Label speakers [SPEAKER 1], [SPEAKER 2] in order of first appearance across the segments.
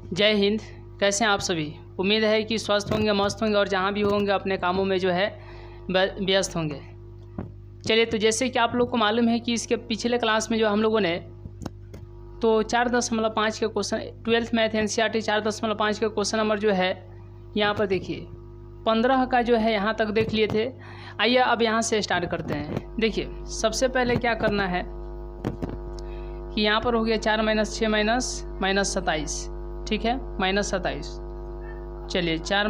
[SPEAKER 1] जय हिंद। कैसे हैं आप सभी? उम्मीद है कि स्वस्थ होंगे, मस्त होंगे और जहाँ भी होंगे अपने कामों में जो है व्यस्त होंगे। चलिए, तो जैसे कि आप लोग को मालूम है कि इसके पिछले क्लास में जो हम लोगों ने तो 4.5 के क्वेश्चन 12th मैथ NCERT 4.5 के क्वेश्चन नंबर जो है यहाँ पर देखिए 15 का जो है यहाँ तक देख लिए थे। आइए अब यहाँ से स्टार्ट करते हैं। देखिए, सबसे पहले क्या करना है कि यहाँ पर हो गया 4 - 6 - 27, ठीक है, -27। चलिए 4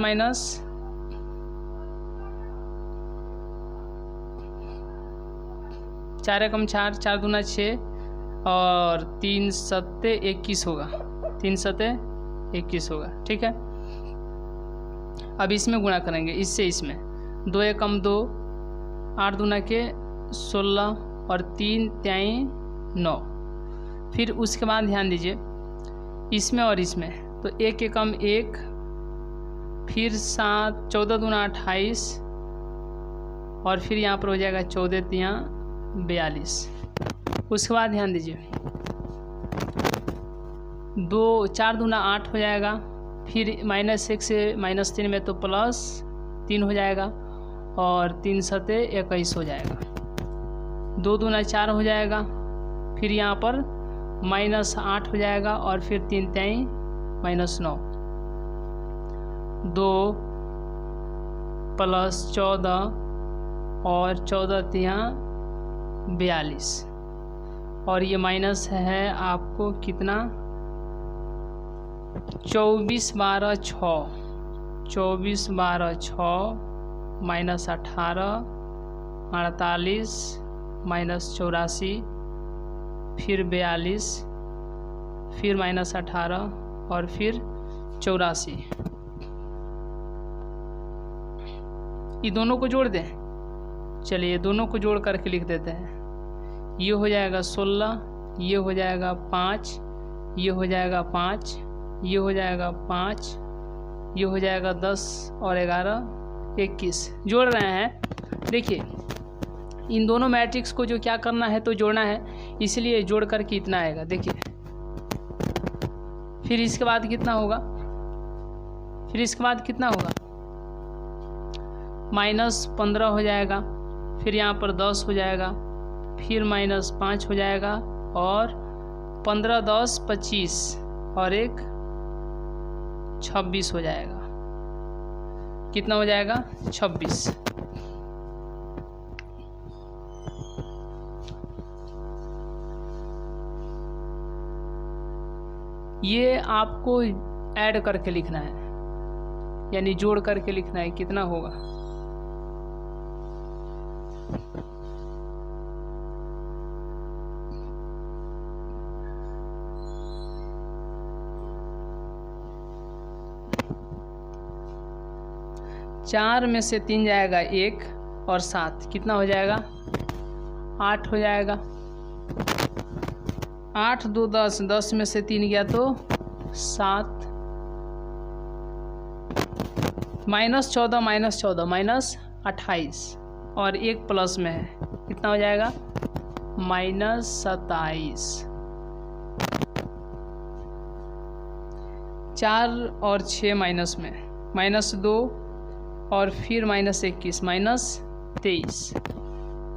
[SPEAKER 1] 4 एकम 4, 4 दूना 6 और 3 सत्ते 21 होगा, 3 सत्ते 21 होगा, ठीक है। अब इसमें गुणा करेंगे, इससे इसमें 2 एकम 2, 8 दूना के 16 और 3 त्याई 9। फिर उसके बाद ध्यान दीजिए इसमें और इसमें, तो 1 एकम 1, फिर 7 14 दूना 28 और फिर यहाँ पर हो जाएगा 14 तिया 42। उसके बाद ध्यान दीजिए 2 4 दूना 8 हो जाएगा, फिर -1 से -3 में तो +3 हो जाएगा और 3 सत्ते 21 हो जाएगा। 2 दूना 4 हो जाएगा, फिर यहाँ पर -8 हो जाएगा और फिर 3 त्याई -9, 2 + 14 और 14 तिया 42 और ये माइनस है आपको कितना 24 12 6, 24 12 6 -18 48 -84 फिर 42 फिर -18 और फिर 84। ये दोनों को जोड़ दें। चलिए ये दोनों को जोड़ करके लिख देते हैं। ये हो जाएगा 16, ये हो जाएगा 5, ये हो जाएगा 5, ये हो जाएगा 5, ये हो जाएगा 10 और 11 21। जोड़ रहे हैं। देखिए इन दोनों मैट्रिक्स को जो क्या करना है तो जोड़ना है, इसलिए जोड़ करके इतना आएगा। देखिए फिर इसके बाद कितना होगा, फिर इसके बाद कितना होगा -15 हो जाएगा, फिर यहाँ पर 10 हो जाएगा, फिर -5 हो जाएगा और 15 10 25 और 1 26 हो जाएगा। कितना हो जाएगा 26। ये आपको ऐड करके लिखना है, यानी जोड़ करके लिखना है कितना होगा। चार में से 3 जाएगा 1 और 7, कितना हो जाएगा 8 हो जाएगा। 8 2 10, 10 में से 3 गया तो 7 -14 -14 -28 और 1 प्लस में है, कितना हो जाएगा -27। 4 और 6 माइनस में, -2 और फिर -21 -23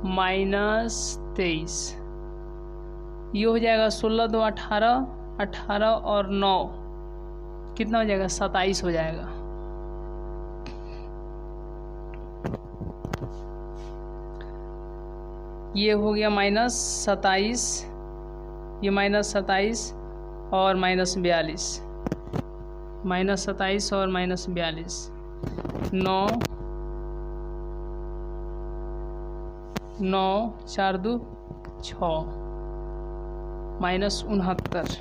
[SPEAKER 1] -23। ये हो जाएगा 16 2 18, 18 और 9 कितना हो जाएगा 27 हो जाएगा। ये हो गया -27, ये -27 और -42, -27 और -42 9 9 4 2 6 -69,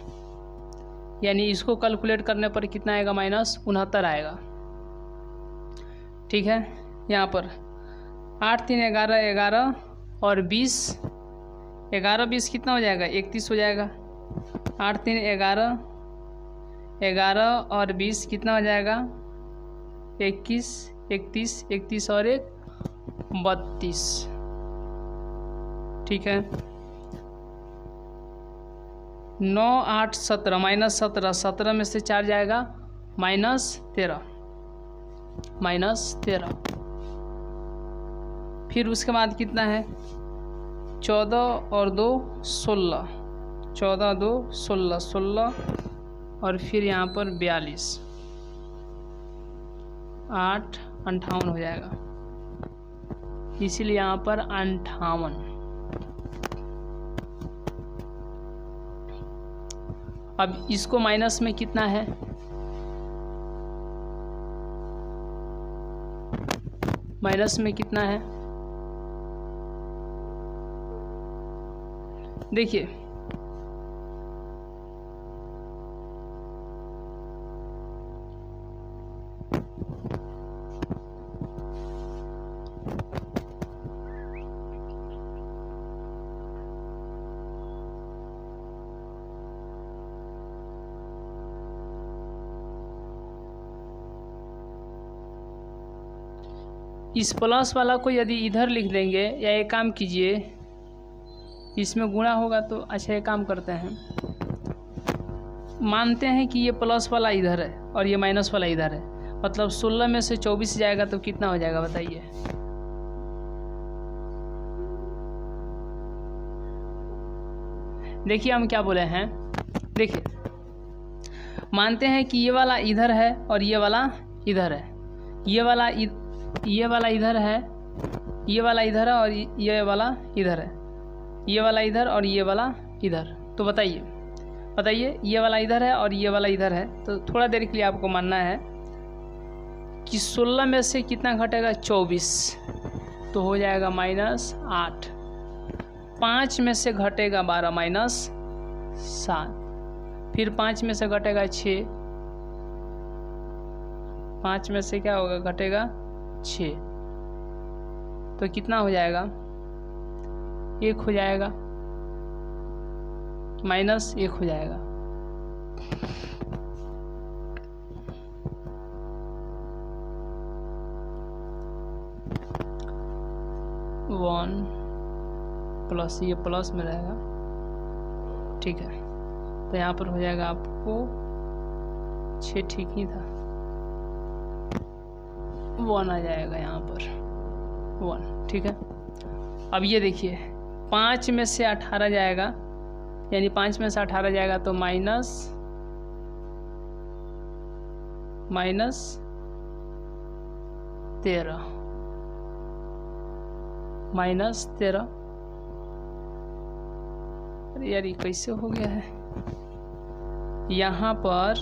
[SPEAKER 1] यानी इसको कैलकुलेट करने पर कितना आएगा -69 आएगा, ठीक है। यहाँ पर 8 3 11 11 और 20, 11 20 कितना हो जाएगा 31 हो जाएगा। 8 3 11 11 और 20 कितना हो जाएगा 21 31 31 और 1 32, ठीक है। 9 8 17 -17, 17 में से 4 जाएगा -13, -13। फिर उसके बाद कितना है 14 और 2 16, 14 2 16, 16 और फिर यहाँ पर 42, 8 58 हो जाएगा, इसीलिए यहाँ पर 58। अब इसको माइनस में कितना है, माइनस में कितना है देखिए, इस प्लस वाला को यदि इधर लिख देंगे, या एक काम कीजिए इसमें गुणा होगा तो अच्छा एक काम करते हैं, मानते हैं कि ये प्लस वाला इधर है और ये माइनस वाला इधर है, मतलब 16 में से 24 जाएगा तो कितना हो जाएगा बताइए। देखिए हम क्या बोले हैं, देखिए मानते हैं कि ये वाला इधर है और ये वाला इधर है, ये वाला इधर है, ये वाला इधर है और ये वाला इधर है, ये वाला इधर और ये वाला इधर। तो बताइए ये वाला इधर है और ये वाला इधर है, तो थोड़ा देर के लिए आपको मानना है कि 16 में से कितना घटेगा 24, तो हो जाएगा -8, 5 में से घटेगा 12 -7, फिर 5 में से घटेगा 6, 5 में से क्या होगा घटेगा 6, तो कितना हो जाएगा 1 हो जाएगा, -1 हो जाएगा। वन प्लस, ये प्लस में रहेगा, ठीक है, तो यहाँ पर हो जाएगा आपको 6, ठीक ही था, 1 आ जाएगा यहाँ पर 1, ठीक है। अब ये देखिए 5 में से 18 जाएगा, यानी 5 में से 18 जाएगा तो -13, अरे यार ये कैसे हो गया है, यहाँ पर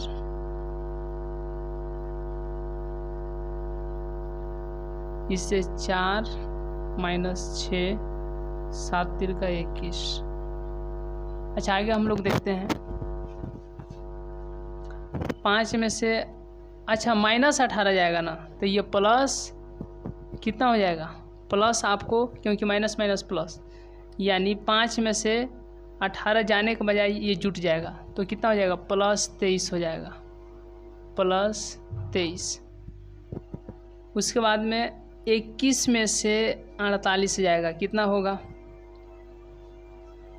[SPEAKER 1] इससे 4 -6, 7 3 का 21। अच्छा आगे हम लोग देखते हैं, 5 में से अच्छा -18 जाएगा ना, तो ये प्लस कितना हो जाएगा, प्लस आपको, क्योंकि माइनस माइनस प्लस, यानी 5 में से 18 जाने के बजाय ये जुट जाएगा, तो कितना हो जाएगा +23 हो जाएगा, +23। उसके बाद में 21 में से 48 जाएगा, कितना होगा,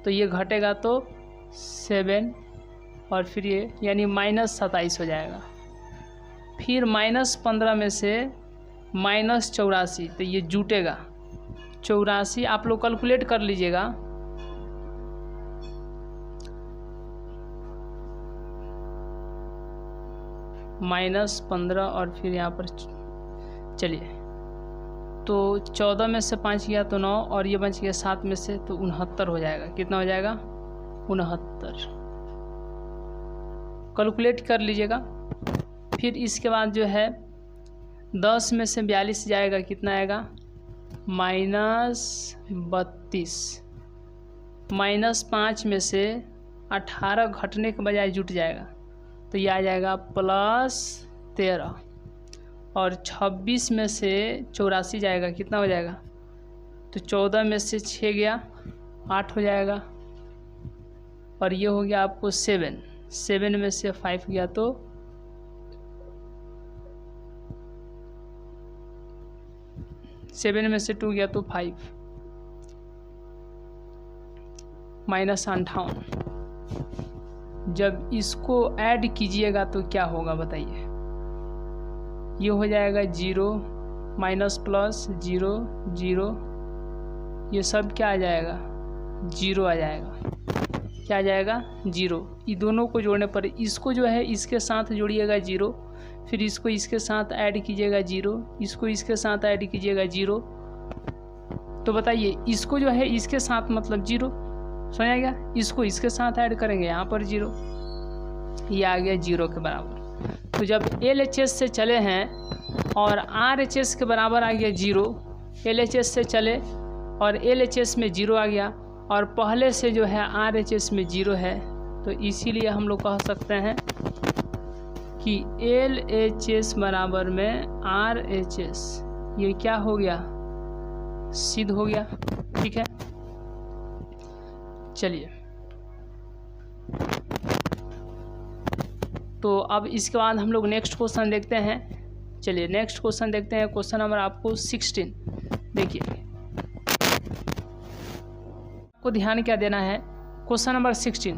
[SPEAKER 1] तो ये घटेगा तो 7 और फिर ये यानी -27 हो जाएगा। फिर -15 में से -84, तो ये जुटेगा 84, आप लोग कैलकुलेट कर लीजिएगा, -15 और फिर यहाँ पर चलिए, तो 14 में से 5 गया तो 9 और ये बच गया 7 में से, तो 69 हो जाएगा, कितना हो जाएगा 69, कैलकुलेट कर लीजिएगा। फिर इसके बाद जो है 10 में से 42 जाएगा, कितना आएगा -32, -5 में से 18 घटने के बजाय जुट जाएगा, तो ये आ जाएगा +13, और 26 में से 84 जाएगा, कितना हो जाएगा, तो 14 में से 6 गया 8 हो जाएगा, और ये हो गया आपको 7 में से 5 गया तो 7 में से 2 गया तो 5, -58। जब इसको ऐड कीजिएगा तो क्या होगा बताइए। ये हो जाएगा 0 माइनस प्लस 0 0, ये सब क्या आ जाएगा 0 आ जाएगा। क्या आ जाएगा 0। ये दोनों को जोड़ने पर इसको जो है इसके साथ जोड़िएगा 0, फिर इसको इसके साथ ऐड कीजिएगा 0, इसको इसके साथ ऐड कीजिएगा 0। तो बताइए इसको जो है इसके साथ मतलब 0, समझ आ गया। इसको इसके साथ ऐड करेंगे यहाँ पर 0, ये आ गया 0 के बराबर। तो जब LHS से चले हैं और RHS के बराबर आ गया 0, LHS से चले और LHS में 0 आ गया और पहले से जो है RHS में 0 है, तो इसीलिए हम लोग कह सकते हैं कि LHS बराबर में RHS, ये क्या हो गया सिद्ध हो गया। ठीक है, चलिए तो अब इसके बाद हम लोग नेक्स्ट क्वेश्चन देखते हैं। चलिए नेक्स्ट क्वेश्चन देखते हैं, क्वेश्चन नंबर आपको 16। देखिए आपको ध्यान क्या देना है, क्वेश्चन नंबर 16।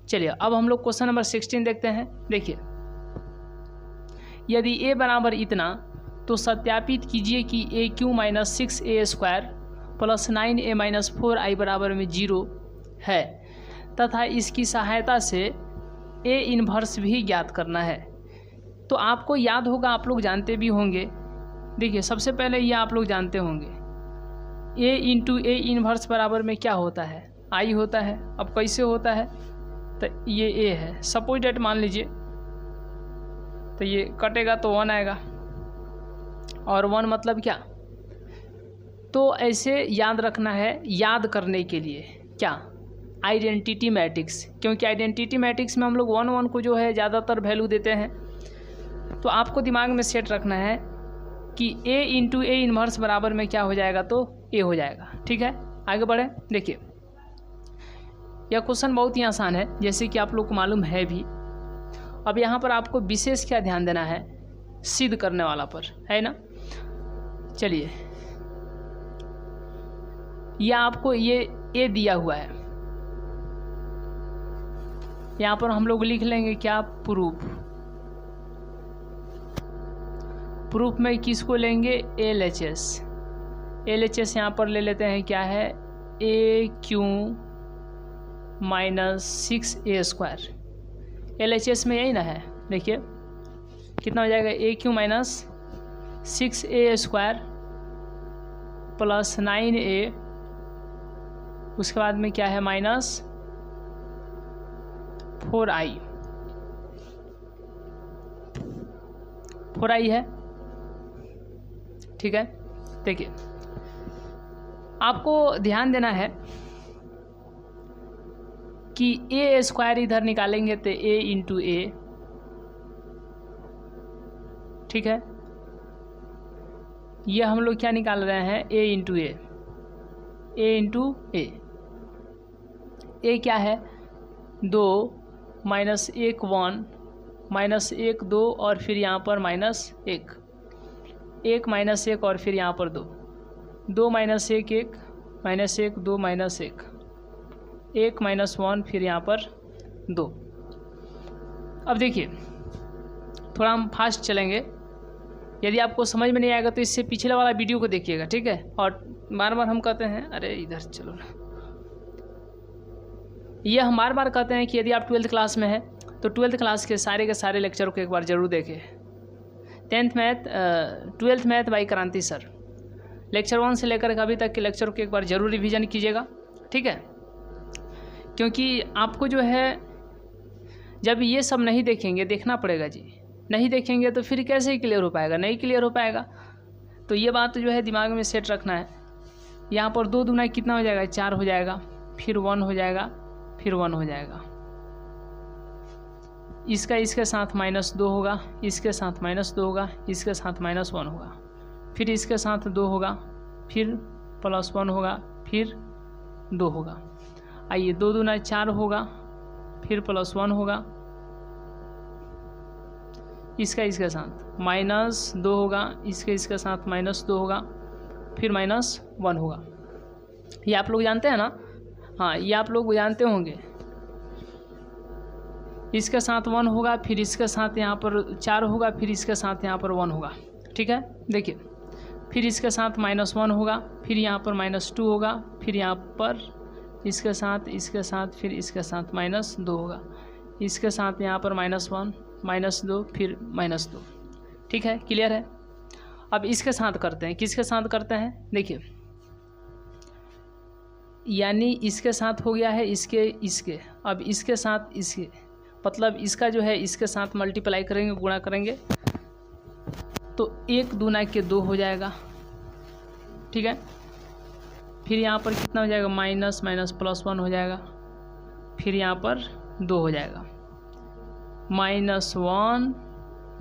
[SPEAKER 1] चलिए अब हम लोग क्वेश्चन नंबर 16 देखते हैं। देखिए यदि a बराबर इतना तो सत्यापित कीजिए कि AQ minus 6a square plus 9a minus 4i बराबर में 0 है तथा इसकी सहायता से a इन्वर्स भी ज्ञात करना है। तो आपको याद होगा, आप लोग जानते भी होंगे। देखिए सबसे पहले ये आप लोग जानते होंगे a इंटू ए इन्वर्स बराबर में क्या होता है i होता है। अब कैसे होता है, तो ये a है, सपोज डेट मान लीजिए, तो ये कटेगा तो 1 आएगा और 1 मतलब क्या, तो ऐसे याद रखना है। याद करने के लिए क्या आइडेंटिटी मैट्रिक्स, क्योंकि आइडेंटिटी मैट्रिक्स में हम लोग 1 1 को जो है ज़्यादातर वैल्यू देते हैं। तो आपको दिमाग में सेट रखना है कि a इंटू ए इन्वर्स बराबर में क्या हो जाएगा, तो a हो जाएगा। ठीक है, आगे बढ़े। देखिए यह क्वेश्चन बहुत ही आसान है, जैसे कि आप लोग को मालूम है भी। अब यहाँ पर आपको विशेष क्या ध्यान देना है, सिद्ध करने वाला पर, है ना। चलिए यह आपको ये a दिया हुआ है, यहाँ पर हम लोग लिख लेंगे क्या, प्रूफ। प्रूफ में किसको लेंगे, LHS। LHS यहाँ पर ले लेते हैं, क्या है AQ minus 6a square. LHS में यही ना है, देखिए कितना हो जाएगा, AQ minus 6a square plus 9a, उसके बाद में क्या है माइनस 4i है। ठीक है, देखिए आपको ध्यान देना है कि a स्क्वायर इधर निकालेंगे तो a इंटू ए, ठीक है। ये हम लोग क्या निकाल रहे हैं, a into A, a into A क्या है 2 माइनस 1 1 माइनस 1 2 और फिर यहाँ पर माइनस 1 1 माइनस 1 और फिर यहाँ पर 2 2 माइनस 1 1 माइनस 1 2 माइनस 1 1 माइनस 1 फिर यहाँ पर 2। अब देखिए थोड़ा हम फास्ट चलेंगे, यदि आपको समझ में नहीं आएगा तो इससे पिछले वाला वीडियो को देखिएगा, ठीक है। और बार बार हम कहते हैं, अरे इधर चलो ना, ये हम बार बार कहते हैं कि यदि आप 12th क्लास में हैं तो 12th क्लास के सारे लेक्चर को एक बार ज़रूर देखें। 12th मैथ बाई क्रांति सर, लेक्चर 1 से लेकर अभी तक के लेक्चर को एक बार ज़रूर रिवीजन कीजिएगा, ठीक है। क्योंकि आपको जो है जब ये सब नहीं देखेंगे, देखना पड़ेगा जी, नहीं देखेंगे तो फिर कैसे क्लियर हो पाएगा, नहीं क्लियर हो पाएगा। तो ये बात जो है दिमाग में सेट रखना है। यहाँ पर 2 दूना कितना हो जाएगा, 4 हो जाएगा, फिर 1 हो जाएगा, फिर 1 हो जाएगा। इसका इसके साथ -2 होगा, इसके साथ -2 होगा, इसके साथ -1 होगा, फिर इसके साथ 2 होगा, फिर +1 होगा, फिर 2 होगा। आइए 2 दूना 4 होगा, फिर +1 होगा, इसका इसके साथ -2 होगा, इसके साथ -2 होगा, फिर -1 होगा। ये आप लोग जानते हैं ना, हाँ ये आप लोग जानते होंगे। इसके साथ 1 होगा, फिर इसके साथ यहाँ पर 4 होगा, फिर इसके साथ यहाँ पर 1 होगा। ठीक है, देखिए फिर इसके साथ -1 होगा, फिर यहाँ पर -2 होगा, फिर यहाँ पर इसके साथ फिर इसके साथ -2 होगा, इसके साथ यहाँ पर -1 -2 फिर -2। ठीक है, क्लियर है। अब इसके साथ करते हैं, किसके साथ करते हैं, देखिए यानी इसके साथ हो गया है इसके, अब इसके साथ इसके, मतलब इसका जो है इसके साथ मल्टीप्लाई करेंगे, गुणा करेंगे तो 1 दूना के 2 हो जाएगा। ठीक है, फिर यहाँ पर कितना हो जाएगा, माइनस +1 हो जाएगा, फिर यहाँ पर 2 हो जाएगा, -1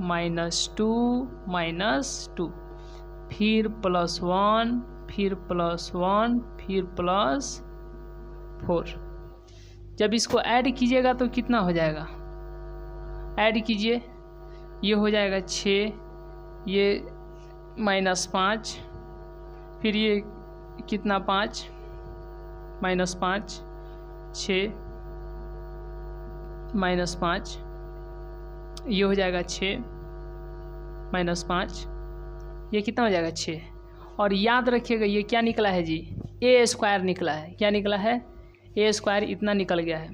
[SPEAKER 1] -2 फिर +1 फिर +1 फिर +4। जब इसको ऐड कीजिएगा तो कितना हो जाएगा, ऐड कीजिए, ये हो जाएगा 6, ये -5, फिर ये कितना 5 -5 6 -5, ये हो जाएगा 6 -5, ये कितना हो जाएगा 6। और याद रखिएगा ये क्या निकला है जी, a² निकला है। क्या निकला है, a² इतना निकल गया है।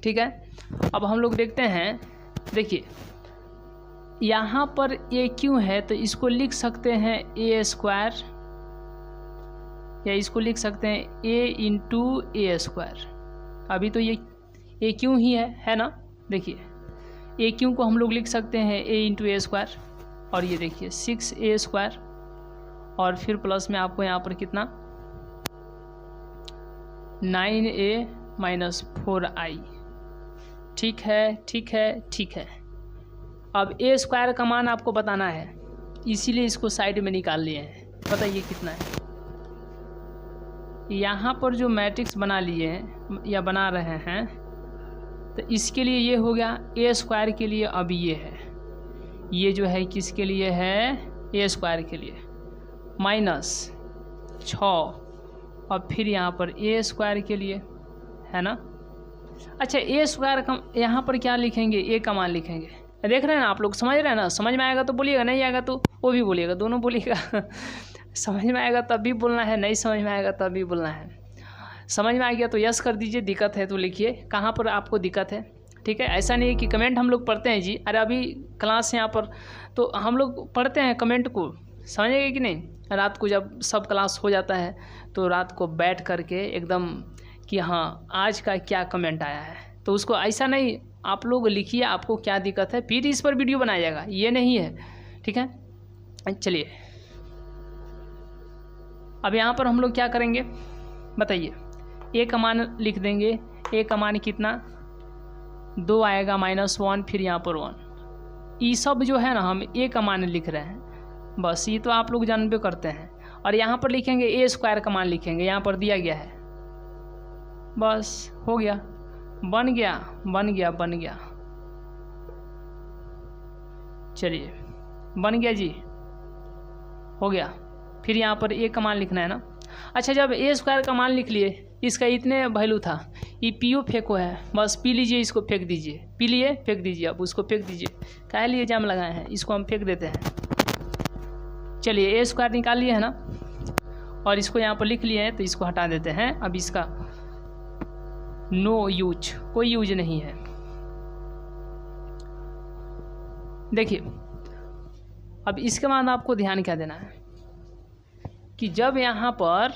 [SPEAKER 1] ठीक है, अब हम लोग देखते हैं, देखिए यहाँ पर a क्यों है तो इसको लिख सकते हैं a², या इसको लिख सकते हैं a × a²। अभी तो ये a क्यों ही है ना। देखिए a क्यों को हम लोग लिख सकते हैं a × a², और ये देखिए 6a² और फिर प्लस में आपको यहाँ पर कितना 9a - 4i। ठीक है, ठीक है, ठीक है। अब a² का मान आपको बताना है, इसीलिए इसको साइड में निकाल लिए हैं। बताइए कितना है। यहाँ पर जो मैट्रिक्स बना लिए हैं या बना रहे हैं तो इसके लिए ये हो गया, a² के लिए अब ये है, ये जो है किसके लिए है, a² के लिए -6, और फिर यहाँ पर a² के लिए है ना। अच्छा a² का यहाँ पर क्या लिखेंगे, a का मान लिखेंगे। देख रहे हैं ना आप लोग, समझ रहे हैं ना। समझ में आएगा तो बोलिएगा, नहीं आएगा तो वो भी बोलिएगा, दोनों बोलिएगा। समझ में आएगा तब भी बोलना है, नहीं समझ में आएगा तब भी बोलना है। समझ में आ गया तो यस कर दीजिए, दिक्कत है तो लिखिए कहाँ पर आपको दिक्कत है। ठीक है, ऐसा नहीं है कि कमेंट हम लोग पढ़ते हैं जी, अरे अभी क्लास यहाँ पर तो हम लोग पढ़ते हैं कमेंट को, समझिएगा कि नहीं। रात को जब सब क्लास हो जाता है तो रात को बैठ करके एकदम कि हाँ आज का क्या कमेंट आया है, तो उसको ऐसा नहीं आप लोग लिखिए आपको क्या दिक्कत है, फिर इस पर वीडियो बनाया जाएगा, ये नहीं है। ठीक है, चलिए अब यहाँ पर हम लोग क्या करेंगे बताइए। a का मान लिख देंगे, a का मान कितना 2 आएगा, -1 फिर यहाँ पर 1। ये सब जो है ना हम a का मान लिख रहे हैं, बस ये तो आप लोग जानबे करते हैं। और यहाँ पर लिखेंगे a² का मान लिखेंगे, यहाँ पर दिया गया है, बस हो गया, बन गया। चलिए बन गया जी, हो गया। फिर यहाँ पर a का मान लिखना है ना। अच्छा, जब a² का मान लिख लिए, इसका इतने वैल्यू था, ये पीओ फेंको है, बस पी लीजिए, इसको फेंक दीजिए, पी लिए फेंक दीजिए, अब उसको फेंक दीजिए, काहे लिए जाम लगाए हैं, इसको हम फेंक देते हैं। चलिए a² निकाल लिए है ना, और इसको यहाँ पर लिख लिए हैं तो इसको हटा देते हैं। अब इसका नो यूज, कोई यूज नहीं है। देखिए अब इसके बाद आपको ध्यान क्या देना है कि जब यहाँ पर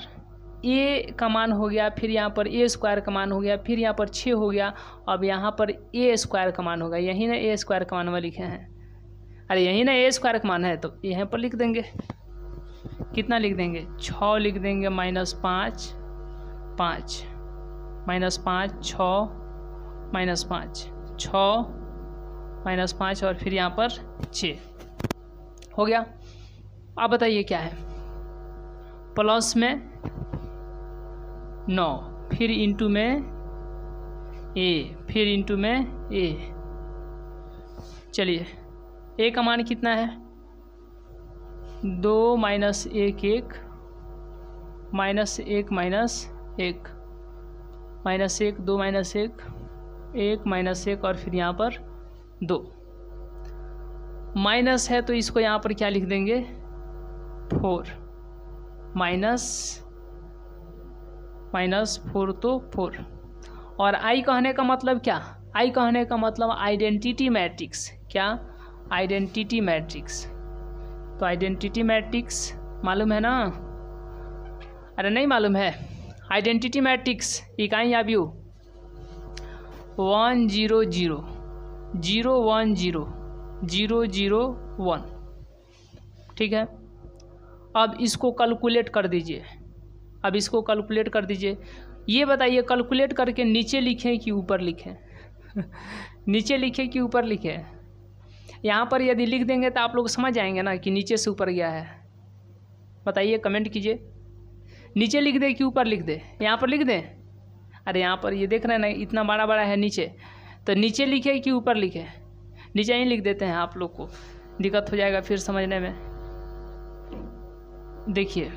[SPEAKER 1] a का मान हो गया, फिर यहाँ पर a² का मान हो गया, फिर यहाँ पर 6 हो गया, अब यहाँ पर a² का मान होगा। यही ना a² का मान में लिखे हैं, अरे यही ना a² का मान है, तो यहाँ पर लिख देंगे, कितना लिख देंगे 6 लिख देंगे, -5 5 -5 6 -5 और फिर यहाँ पर 6 हो गया। अब बताइए क्या है, प्लस में 9, फिर इंटू में a, फिर इंटू में a। चलिए a का मान कितना है 2 - 1 1 -1 -1 -1 2 - 1 -1 1 माइनस 1 और फिर यहाँ पर 2 माइनस है तो इसको यहाँ पर क्या लिख देंगे 4 माइनस 4 तो 4। और आई कहने का मतलब क्या, आई कहने का मतलब आइडेंटिटी मैट्रिक्स। क्या, आइडेंटिटी मैट्रिक्स। तो आइडेंटिटी मैट्रिक्स मालूम है ना, अरे नहीं मालूम है, आइडेंटिटी मैट्रिक्स इकाई आव्यू 1 0 0 0 1 0 0 0 1। ठीक है, अब इसको कैलकुलेट कर दीजिए, अब इसको कैलकुलेट कर दीजिए। ये बताइए कैलकुलेट करके नीचे लिखें कि ऊपर लिखें नीचे लिखें कि ऊपर लिखें। यहाँ पर यदि लिख देंगे तो आप लोग समझ जाएंगे ना कि नीचे से ऊपर गया है। बताइए, कमेंट कीजिए, नीचे लिख दे कि ऊपर लिख दे। यहाँ पर लिख दें, अरे यहाँ पर ये देख रहे हैं ना इतना बड़ा बड़ा है नीचे, तो नीचे लिखे कि ऊपर लिखे, नीचे ही लिख देते हैं। आप लोग को दिक्कत हो जाएगा फिर समझने में। देखिए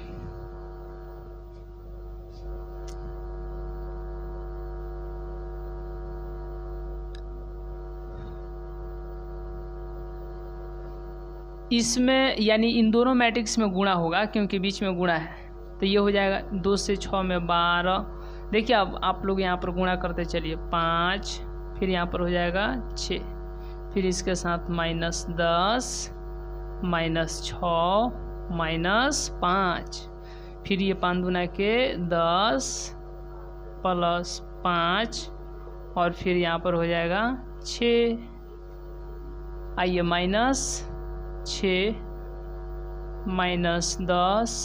[SPEAKER 1] इसमें यानी इन दोनों मैट्रिक्स में गुणा होगा क्योंकि बीच में गुणा है, तो ये हो जाएगा 2 से 6 में 12। देखिए अब आप लोग यहाँ पर गुणा करते चलिए 5, फिर यहाँ पर हो जाएगा 6, फिर इसके साथ -10 -6 -5, फिर ये 5 दूना के 10 +5 और फिर यहाँ पर हो जाएगा 6। आइए -6 -10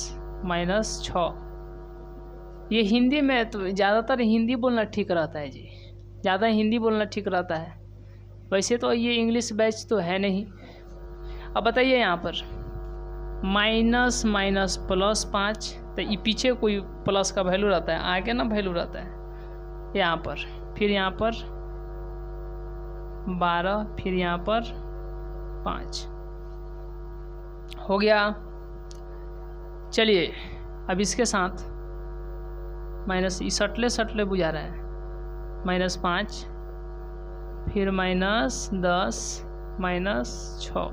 [SPEAKER 1] -6। ये हिंदी में तो ज़्यादातर हिंदी बोलना ठीक रहता है जी, ज़्यादा हिंदी बोलना ठीक रहता है। वैसे तो ये इंग्लिश बैच तो है नहीं। अब बताइए यहाँ पर माइनस प्लस 5, तो ये पीछे कोई प्लस का वैल्यू रहता है, आगे ना वैल्यू रहता है यहाँ पर, फिर यहाँ पर 12, फिर यहाँ पर 5 हो गया। चलिए अब इसके साथ माइनस सटले बुझा रहा है, -5, फिर -10 -6,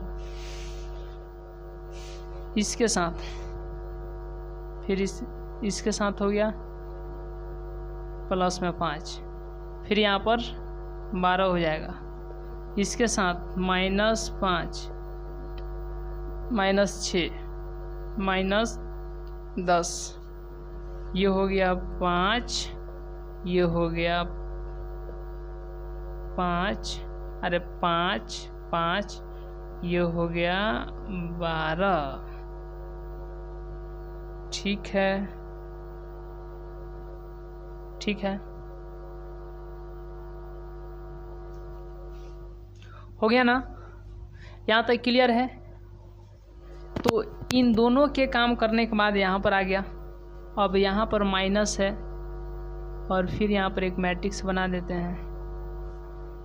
[SPEAKER 1] इसके साथ फिर इसके साथ हो गया +5, फिर यहाँ पर 12 हो जाएगा, इसके साथ -5 -6 -10, ये हो गया 5, ये हो गया 5, अरे 5 5, ये हो गया 12। ठीक है, ठीक है, हो गया ना, यहाँ तक क्लियर है। तो इन दोनों के काम करने के बाद यहाँ पर आ गया। अब यहाँ पर माइनस है और फिर यहाँ पर एक मैट्रिक्स बना देते हैं।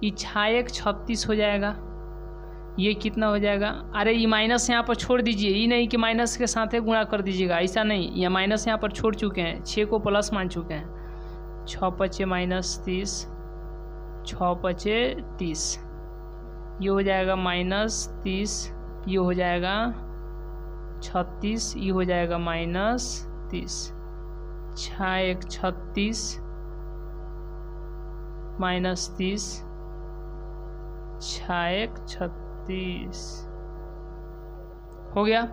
[SPEAKER 1] ये 6 36 हो जाएगा, ये कितना हो जाएगा, अरे ये माइनस यहाँ पर छोड़ दीजिए, ये नहीं कि माइनस के साथ ही गुणा कर दीजिएगा, ऐसा नहीं, ये माइनस यहाँ पर छोड़ चुके हैं, 6 को प्लस मान चुके हैं। 6 × 5 = -30, 6 × 5 = 30, ये हो जाएगा -30, ये हो जाएगा 36, ये हो जाएगा -30, 6 × 36 -30, 6 × 36 हो गया,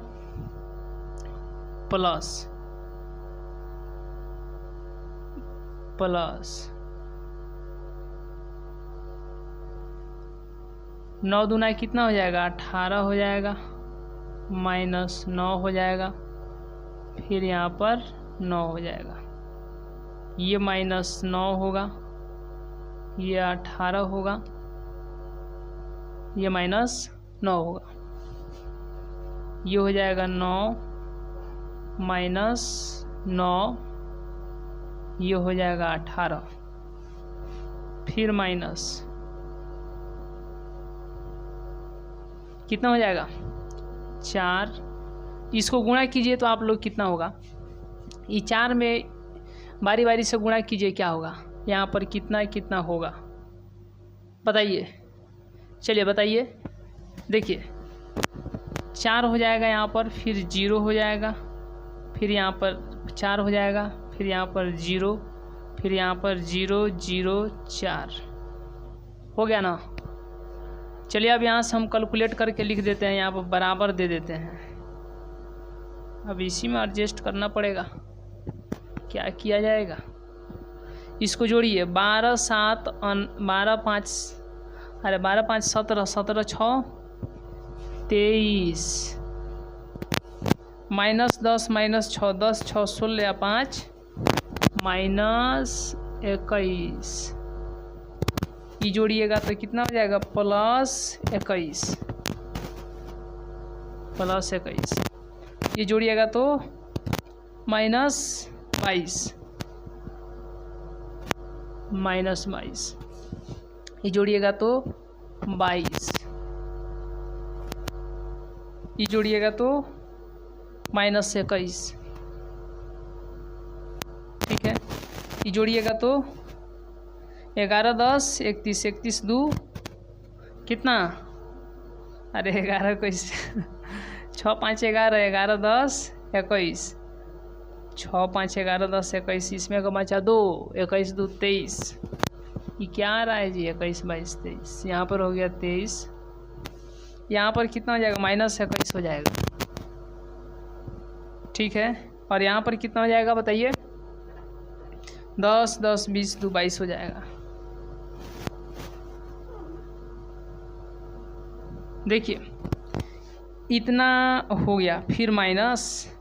[SPEAKER 1] प्लस 9 दूना कितना हो जाएगा, 18 हो जाएगा, -9 हो जाएगा, फिर यहाँ पर 9 हो जाएगा, ये -9 होगा, ये 18 होगा, ये -9 होगा, ये हो जाएगा 9 -9, ये हो जाएगा 18, फिर माइनस कितना हो जाएगा 4, इसको गुणा कीजिए तो आप लोग कितना होगा, ये 4 में बारी बारी से गुणा कीजिए क्या होगा, यहाँ पर कितना कितना होगा, बताइए, चलिए बताइए। देखिए 4 हो जाएगा यहाँ पर, फिर 0 हो जाएगा, फिर यहाँ पर 4 हो जाएगा, फिर यहाँ पर 0, फिर यहाँ पर 0 0 4 हो गया ना। चलिए अब यहाँ से हम कैलकुलेट करके लिख देते हैं, यहाँ पर बराबर दे देते हैं। अब इसी में एडजस्ट करना पड़ेगा, क्या किया जाएगा। इसको जोड़िए, 12 7 12 5 अरे 12 5 17 17 6 23 -10 -6 10 6 16 5 -21। ये जोड़िएगा तो कितना हो जाएगा, +21 +21। ये जोड़िएगा तो -22 -22। ये जोड़िएगा तो 22। ये जोड़िएगा तो -21। ठीक है, ये जोड़िएगा तो 11 10 31 31 2 कितना, अरे 11 को 6 5 11 11 10 21 6 5 11 10 21। इसमें का बचा 2 21 2 23। ये क्या आ रहा है जी, 21 22 23। यहाँ पर हो गया 23, यहाँ पर कितना हो जाएगा, -21 हो जाएगा। ठीक है, और यहाँ पर कितना हो जाएगा बताइए, 10 10 20 2 22 हो जाएगा। देखिए इतना हो गया, फिर माइनस।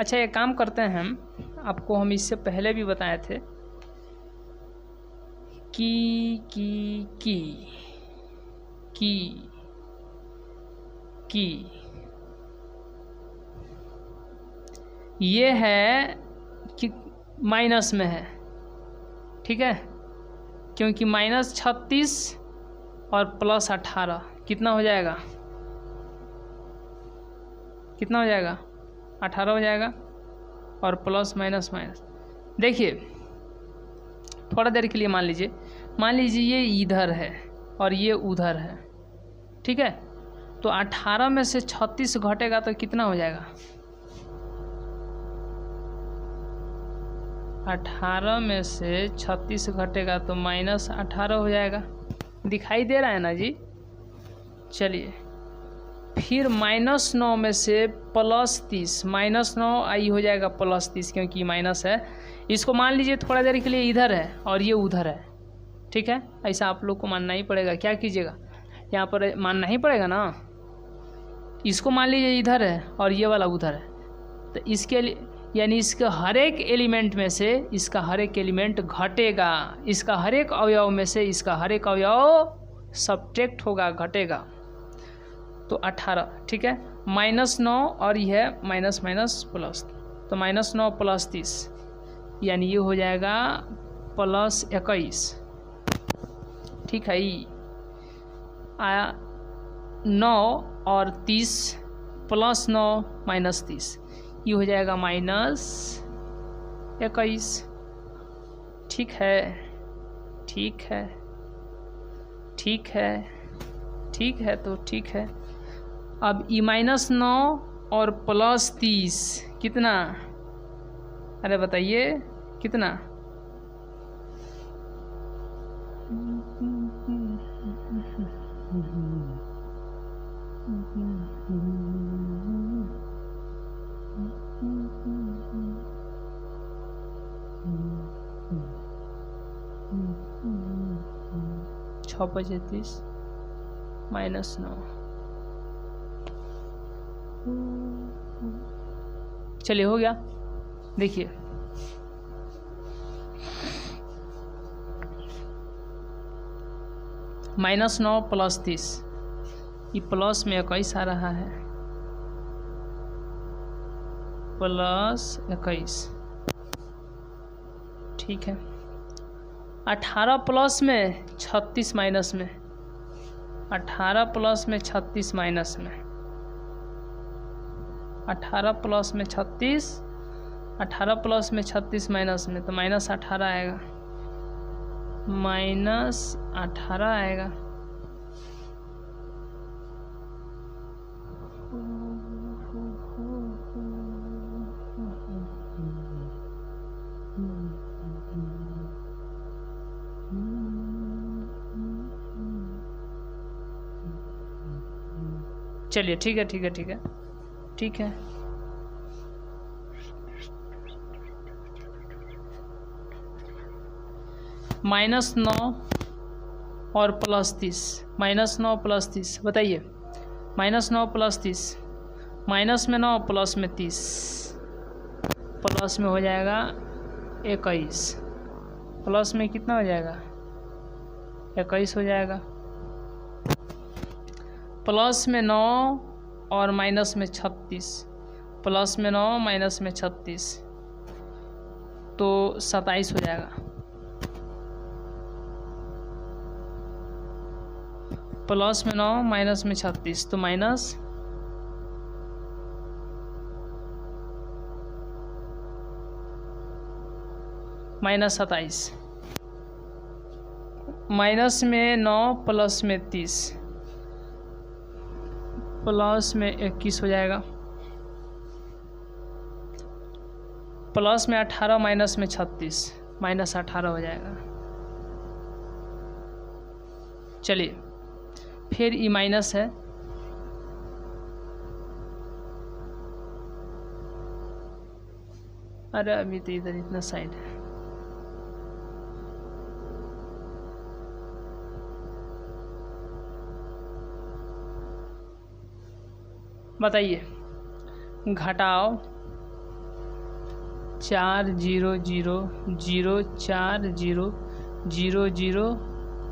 [SPEAKER 1] अच्छा एक काम करते हैं हम, आपको हम इससे पहले भी बताए थे की ये है कि माइनस में है। ठीक है, क्योंकि -36 और +18 कितना हो जाएगा, कितना हो जाएगा, 18 हो जाएगा, और प्लस माइनस माइनस। देखिए थोड़ा देर के लिए मान लीजिए ये इधर है और ये उधर है। ठीक है, तो 18 में से 36 घटेगा तो कितना हो जाएगा, 18 में से 36 घटेगा तो -18 हो जाएगा। दिखाई दे रहा है ना जी। चलिए फिर -9 में से +30, -9 आई हो जाएगा +30, क्योंकि माइनस है। इसको मान लीजिए थोड़ा देर के लिए इधर है और ये उधर है। ठीक है, ऐसा आप लोग को मानना ही पड़ेगा। क्या कीजिएगा, यहाँ पर मानना ही पड़ेगा ना। इसको मान लीजिए इधर है और ये वाला उधर है, तो इसके लिए यानी इसका हर एक एलिमेंट में से इसका हर एक एलिमेंट घटेगा, इसका हर एक अवयव में से इसका हर एक अवयव सब्ट्रैक्ट होगा, घटेगा। तो 18। ठीक है, -9 और यह माइनस माइनस प्लस, तो -9 + 30 यानी ये हो जाएगा +21। ठीक है, आया 9 और 30 +9 -30, ये हो जाएगा -21। ठीक है, ठीक है, ठीक है, ठीक है, तो ठीक है। अब ई -9 और +30 कितना, अरे बताइए कितना, -6 -9। चलिए हो गया। देखिए -9 + 30, ये प्लस में 21 आ रहा है, +21। ठीक है, 18 प्लस में 36 माइनस में, 18 प्लस में 36 माइनस में, 18 प्लस में 36, 18 प्लस में 36 माइनस में, तो -18 आएगा। -18 आएगा। चलिए ठीक है ठीक है ठीक है ठीक है। -9 और +30, -9 + 30 बताइए। -9 + 30, माइनस में 9 प्लस में 30, प्लस में हो जाएगा 21, प्लस में कितना हो जाएगा 21 हो जाएगा, प्लस में 9 और माइनस में 36, प्लस में 9 माइनस में 36 तो 27 हो जाएगा। प्लस में 9 माइनस में 36 तो -27, माइनस में 9 प्लस में 30, प्लस में 21 हो जाएगा, प्लस में 18 माइनस में 36 -18 हो जाएगा। चलिए फिर ई माइनस है, अरे अभी तो इधर इतना साइड है, बताइए घटाओ 4 0 0 0 4 0 0 0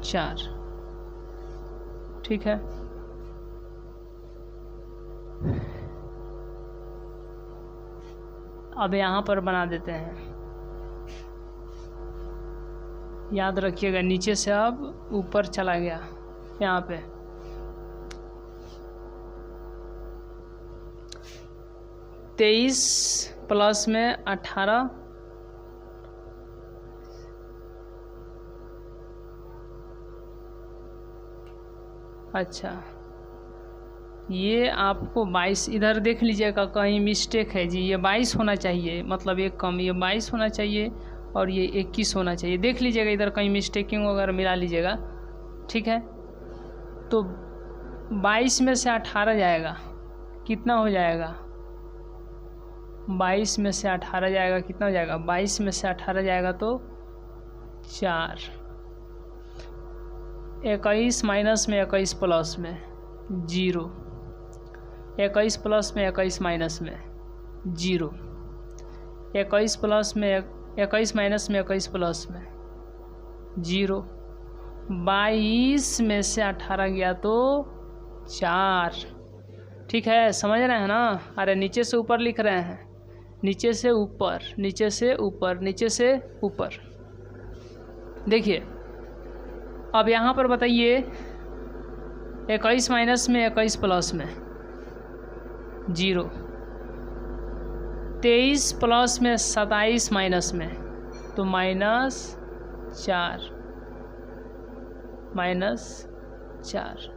[SPEAKER 1] 4, ठीक है। अब यहाँ पर बना देते हैं, याद रखिएगा नीचे से अब ऊपर चला गया, यहाँ पे 23 प्लस में 18, अच्छा ये आपको 22, इधर देख लीजिएगा कहीं मिस्टेक है जी, ये 22 होना चाहिए, मतलब एक कम, ये 22 होना चाहिए और ये 21 होना चाहिए, देख लीजिएगा इधर कहीं मिस्टेकिंग वगैरह मिला लीजिएगा, ठीक है। तो 22 में से 18 जाएगा, कितना हो जाएगा 22 में से 18 जाएगा, कितना हो जाएगा 22 में से 18 जाएगा तो 4, 21 माइनस में 21 प्लस में 0, 21 प्लस में 21 माइनस में 0, 21 प्लस में 21 माइनस में 21 प्लस में 0, 22 में से 18 गया तो 4, ठीक है, समझ रहे हैं ना। अरे नीचे से ऊपर लिख रहे हैं, नीचे से ऊपर, नीचे से ऊपर, नीचे से ऊपर। देखिए अब यहाँ पर बताइए 21 माइनस में 21 प्लस में 0, 23 प्लस में 27 माइनस में तो -4, -4,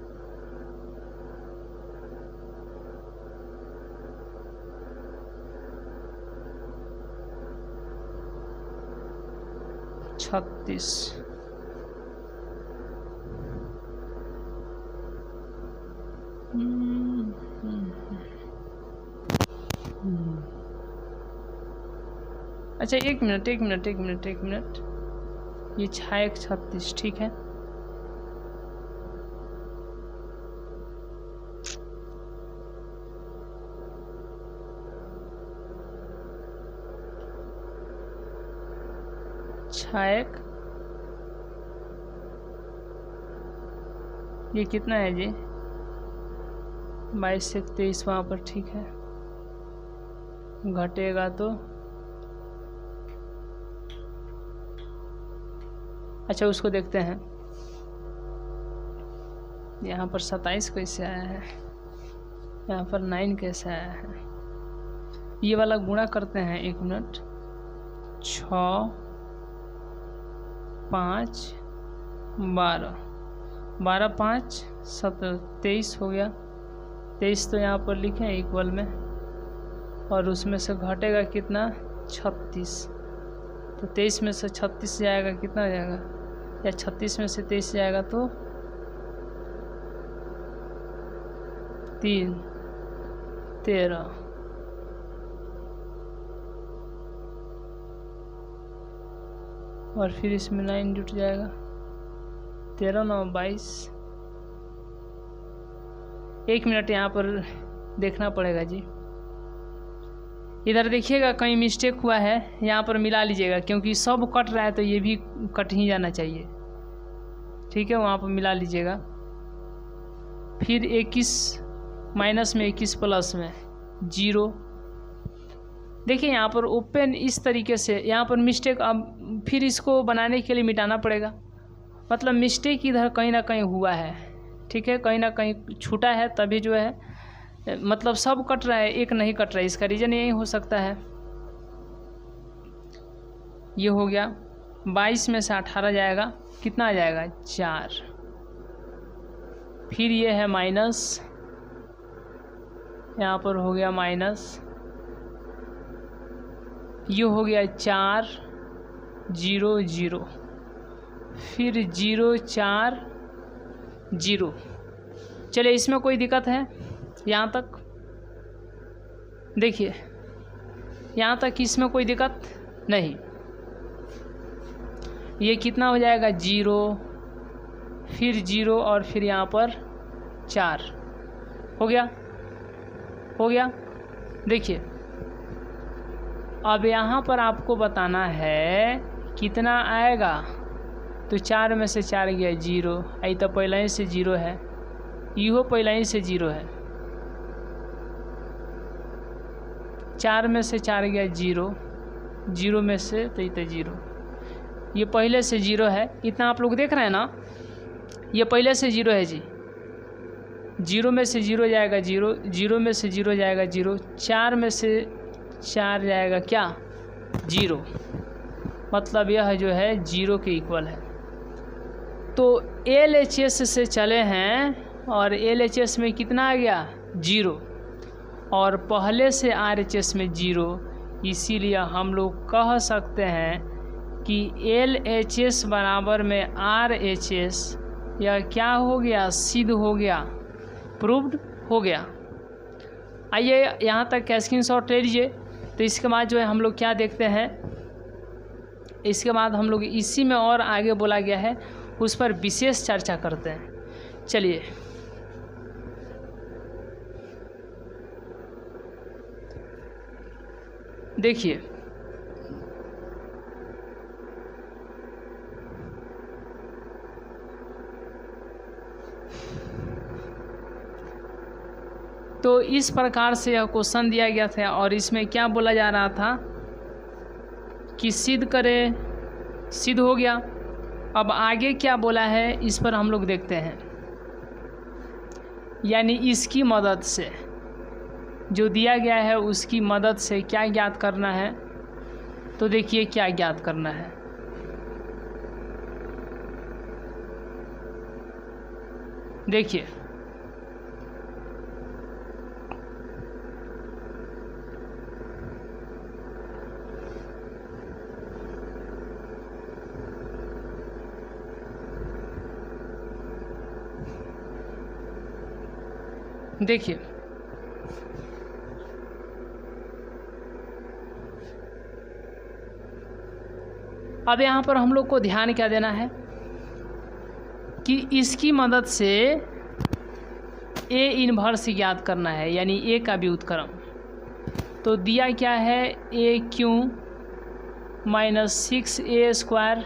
[SPEAKER 1] -36, अच्छा एक मिनट, ये 6 36, ठीक है। ये कितना है जी 22 से 23 वहाँ पर, ठीक है, घटेगा तो अच्छा उसको देखते हैं, यहाँ पर 27 कैसे आया है, यहाँ पर 9 कैसे आया है, ये वाला गुणा करते हैं, 1 मिनट, 6 5 12, 12 5 17, 23 हो गया। 23 तो यहाँ पर लिखें इक्वल में, और उसमें से घटेगा कितना 36। तो 23 में से 36 जाएगा कितना जाएगा, या 36 में से 23 जाएगा तो 3 13, और फिर इसमें 9 जुट जाएगा, 13 9 22। 1 मिनट यहाँ पर देखना पड़ेगा जी। इधर देखिएगा कहीं मिस्टेक हुआ है, यहाँ पर मिला लीजिएगा, क्योंकि सब कट रहा है तो ये भी कट ही जाना चाहिए। ठीक है, वहाँ पर मिला लीजिएगा। फिर 21 माइनस में 21 प्लस में 0। देखिए यहाँ पर ओपन इस तरीके से, यहाँ पर मिस्टेक, अब फिर इसको बनाने के लिए मिटाना पड़ेगा। मतलब मिस्टेक इधर कहीं ना कहीं हुआ है। ठीक है, कहीं ना कहीं छूटा है, तभी जो है मतलब सब कट रहा है, एक नहीं कट रहा है। इसका रीज़न यही हो सकता है। ये हो गया। 22 में से 18 जाएगा, कितना आ जाएगा 4। फिर ये है माइनस, यहाँ पर हो गया माइनस, ये हो गया 4 0 0, फिर 0 4 0। चलिए, इसमें कोई दिक्कत है यहाँ तक? देखिए यहाँ तक इसमें कोई दिक्कत नहीं। ये कितना हो जाएगा 0, फिर 0, और फिर यहाँ पर 4 हो गया, हो गया। देखिए अब यहाँ पर आपको बताना है कितना आएगा। तो 4 में से 4 गया 0, आई तो पहले ही से 0 है, इहो पहले ही से 0 है। 4 में से 4 गया 0, 0 में से तो ये 0, ये पहले से 0 है। इतना आप लोग देख रहे हैं ना, ये पहले से 0 है जी। 0 में से 0 जाएगा 0, 0 में से 0 जाएगा 0, 4 में से 4 जाएगा क्या 0। मतलब यह जो है 0 के इक्वल है। तो LHS से चले हैं और LHS में कितना आ गया 0, और पहले से RHS में 0, इसीलिए हम लोग कह सकते हैं कि LHS बराबर में RHS, यह क्या हो गया, सिद्ध हो गया, प्रूव्ड हो गया। आइए यहाँ तक का स्क्रीनशॉट ले लीजिए। तो इसके बाद जो है हम लोग क्या देखते हैं, इसके बाद हम लोग इसी में और आगे बोला गया है उस पर विशेष चर्चा करते हैं। चलिए देखिए, तो इस प्रकार से यह क्वेश्चन दिया गया था, और इसमें क्या बोला जा रहा था कि सिद्ध करें, सिद्ध हो गया। अब आगे क्या बोला है इस पर हम लोग देखते हैं, यानी इसकी मदद से, जो दिया गया है उसकी मदद से क्या ज्ञात करना है। तो देखिए क्या ज्ञात करना है। देखिए देखिए अब यहाँ पर हम लोग को ध्यान क्या देना है कि इसकी मदद से A इन्वर्स ज्ञात करना है, यानी A का व्युत्क्रम। तो दिया क्या है, AQ माइनस 6A²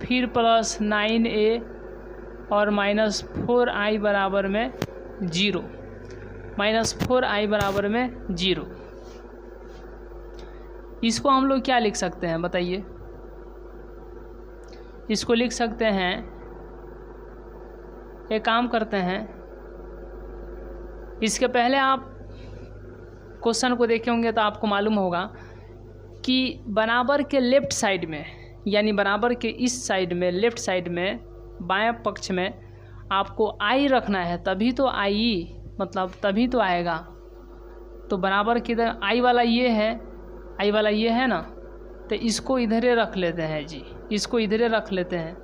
[SPEAKER 1] फिर प्लस 9A और माइनस 4I बराबर में 0, माइनस 4I बराबर में 0। इसको हम लोग क्या लिख सकते हैं बताइए? इसको लिख सकते हैं, एक काम करते हैं, इसके पहले आप क्वेश्चन को देखे होंगे तो आपको मालूम होगा कि बराबर के लेफ्ट साइड में, यानी बराबर के इस साइड में, लेफ़्ट साइड में, बाएं पक्ष में आपको आई रखना है, तभी तो आई, मतलब तभी तो आएगा। तो बराबर किधर, आई वाला ये है, आई वाला ये है ना, तो इसको इधरे रख लेते हैं जी, इसको इधरे रख लेते हैं।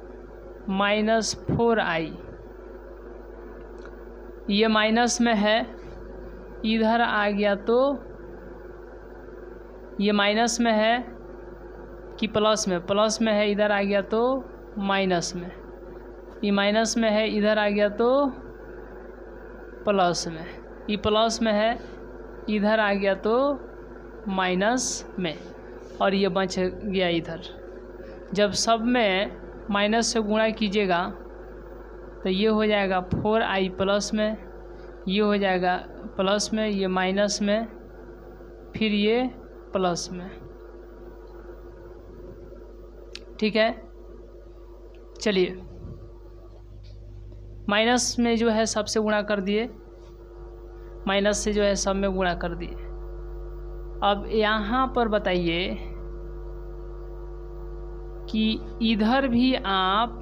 [SPEAKER 1] -4i, ये माइनस में है, इधर आ गया तो ये माइनस में है कि प्लस में, प्लस में है, इधर आ गया तो माइनस में, ये माइनस में है, इधर आ गया तो प्लस में, ये प्लस में है, इधर आ गया तो माइनस में, और ये बच गया इधर। जब सब में माइनस से गुणा कीजिएगा तो ये हो जाएगा 4i प्लस में, ये हो जाएगा प्लस में, ये माइनस में, फिर ये प्लस में। ठीक है, चलिए माइनस में जो है सबसे गुणा कर दिए, माइनस से जो है सब में गुणा कर दिए। अब यहाँ पर बताइए कि इधर भी आप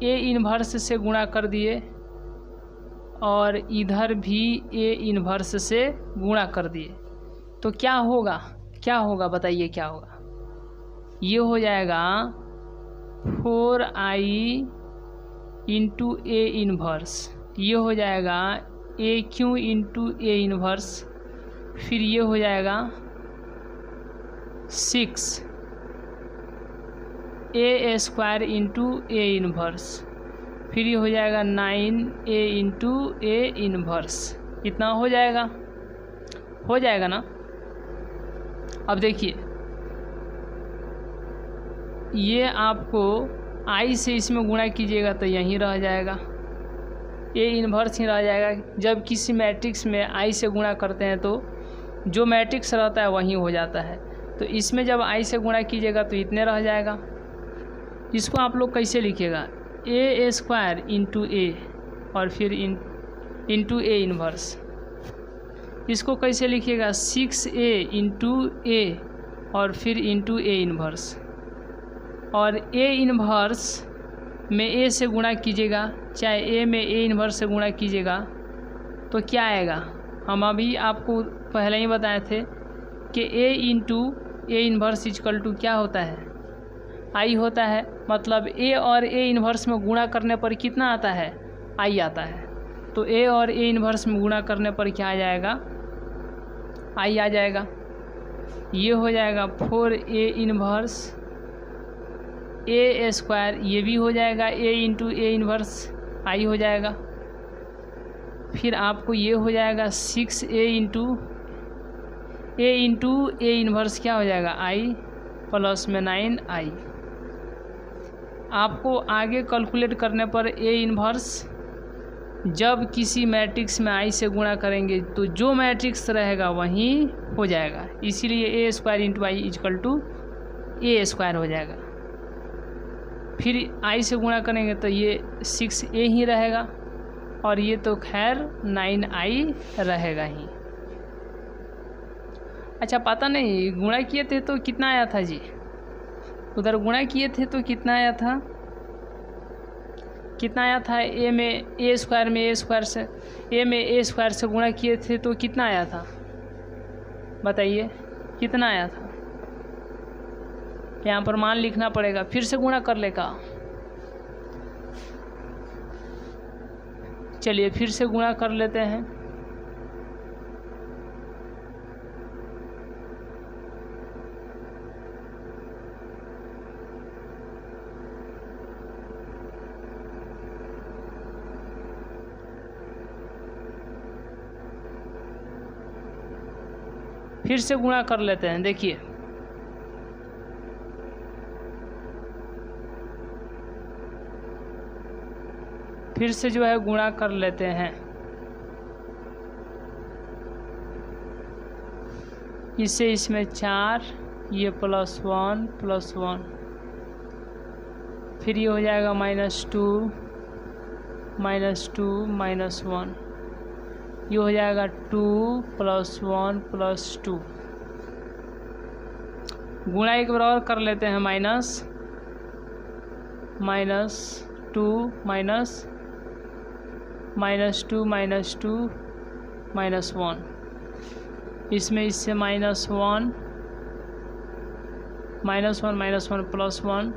[SPEAKER 1] ए इन्वर्स से गुणा कर दिए और इधर भी ए इन्वर्स से गुणा कर दिए, तो क्या होगा, क्या होगा बताइए, क्या होगा? ये हो जाएगा 4i इंटू ए इन्वर्स, ये हो जाएगा ए क्यू इंटू ए इन्वर्स, फिर ये हो जाएगा 6 ए स्क्वायर इंटू ए इन्वर्स, फिर ये हो जाएगा 9 ए इंटू ए इन्वर्स। इतना हो जाएगा, हो जाएगा ना। अब देखिए ये आपको आई से इसमें गुणा कीजिएगा तो यहीं रह जाएगा, ए इन्वर्स ही रह जाएगा। जब किसी मैट्रिक्स में आई से गुणा करते हैं तो जो मैट्रिक्स रहता है वहीं हो जाता है, तो इसमें जब आई से गुणा कीजिएगा तो इतने रह जाएगा। इसको आप लोग कैसे लिखिएगा, ए स्क्वायर इंटू ए और फिर इंटू ए इन्वर्स। इसको कैसे लिखिएगा, 6a इंटू ए और फिर इंटू ए इन्वर्स, और ए इन्वर्स में ए से गुणा कीजिएगा, चाहे ए में ए इन्वर्स से गुणा कीजिएगा तो क्या आएगा। हम अभी आपको पहले ही बताए थे कि A into A inverse equal to क्या होता है, आई होता है। मतलब ए और ए इन्वर्स में गुणा करने पर कितना आता है, आई आता है। तो ए और ए इन्वर्स में गुणा करने पर क्या आ जाएगा, आई आ जाएगा। ये हो जाएगा 4a इन्वर्स ए स्क्वायर, ये भी हो जाएगा ए इंटू ए इन्वर्स, आई हो जाएगा। फिर आपको ये हो जाएगा 6a इंटू ए इन्वर्स क्या हो जाएगा, आई प्लस में 9i। आपको आगे कैलकुलेट करने पर ए इन्वर्स जब किसी मैट्रिक्स में आई से गुणा करेंगे तो जो मैट्रिक्स रहेगा वहीं हो जाएगा, इसीलिए A square into I equal to A square हो जाएगा। फिर आई से गुणा करेंगे तो ये 6a ही रहेगा और ये तो खैर 9i रहेगा ही। अच्छा, पता नहीं गुणा किए थे तो कितना आया था जी, उधर गुणा किए थे तो कितना आया था, कितना आया था। ए में ए स्क्वायर में ए स्क्वायर से, ए में ए स्क्वायर से गुणा किए थे तो कितना आया था, बताइए कितना आया था। यहाँ पर मान लिखना पड़ेगा, फिर से गुणा कर लेगा। चलिए फिर से गुणा कर लेते हैं। फिर से गुणा कर लेते हैं, देखिए फिर से जो है गुणा कर लेते हैं। इससे इसमें 4, ये +1, फिर ये हो जाएगा -2, -1, ये हो जाएगा 2 + 1 + 2। गुणा एक बार और कर लेते हैं, -2 -2 -1, इसमें इससे -1 -1 +1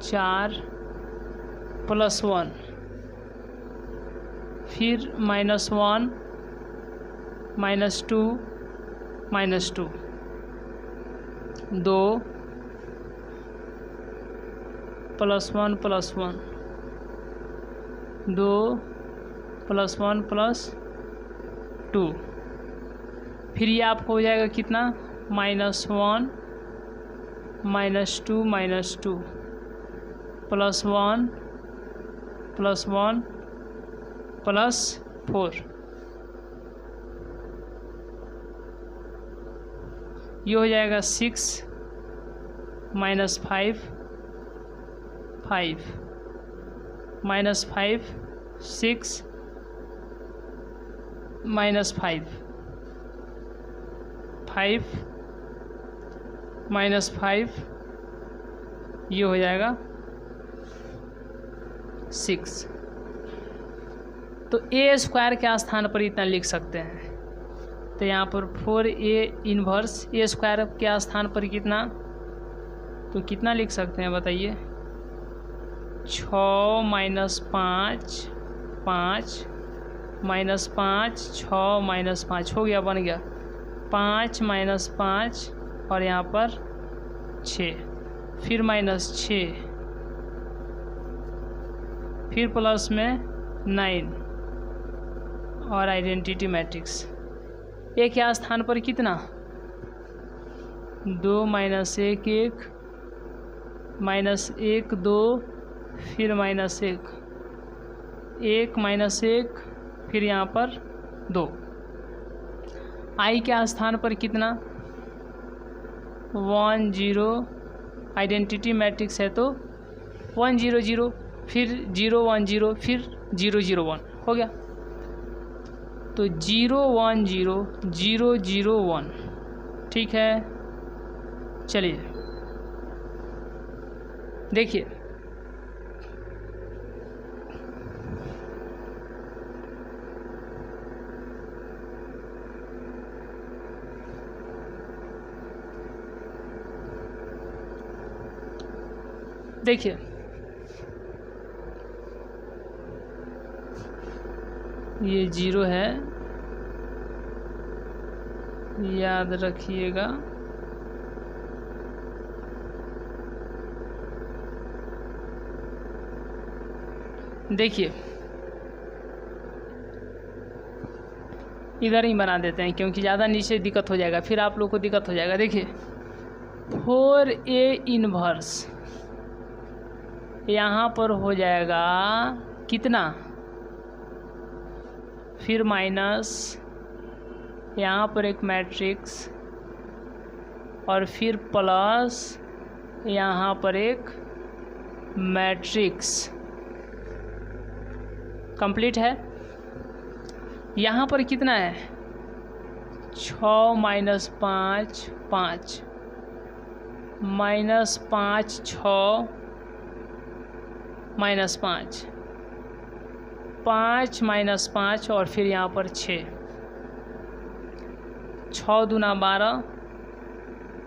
[SPEAKER 1] 4 +1, फिर -1 -2 -2 2 +1 +1 2 +1 +2, फिर ये आपको हो जाएगा कितना, -1 -2 -2 +1 +1 +4, ये हो जाएगा 6 -5 5 -5 6 -5 5 -5, ये हो जाएगा 6। तो a² के स्थान पर इतना लिख सकते हैं। तो यहाँ पर 4a इन्वर्स a² के स्थान पर कितना, तो कितना लिख सकते हैं बताइए, 6 -5 5 -5 6 -5 हो गया, बन गया 5 -5 और यहाँ पर 6, फिर -6, फिर प्लस में 9 और आइडेंटिटी मैट्रिक्स ए के स्थान पर कितना, 2 -1 1 -1 2, फिर -1 1 -1, फिर यहाँ पर 2। आई के स्थान पर कितना, 1 0, आइडेंटिटी मैट्रिक्स है तो 1 0 0, फिर 0 1 0, फिर 0 0 1 हो गया। तो 0 1 0 0 0 1, ठीक है। चलिए देखिए, देखिए ये 0 है, याद रखिएगा। देखिए इधर ही बना देते हैं क्योंकि ज़्यादा नीचे दिक्कत हो जाएगा, फिर आप लोग को दिक्कत हो जाएगा। देखिए 4a इन्वर्स यहाँ पर हो जाएगा कितना, फिर माइनस यहाँ पर एक मैट्रिक्स और फिर प्लस यहाँ पर एक मैट्रिक्स, कंप्लीट है। यहाँ पर कितना है, 6 -5 5 -5 6 -5 5 -5 और फिर यहाँ पर 6 6 दूना 12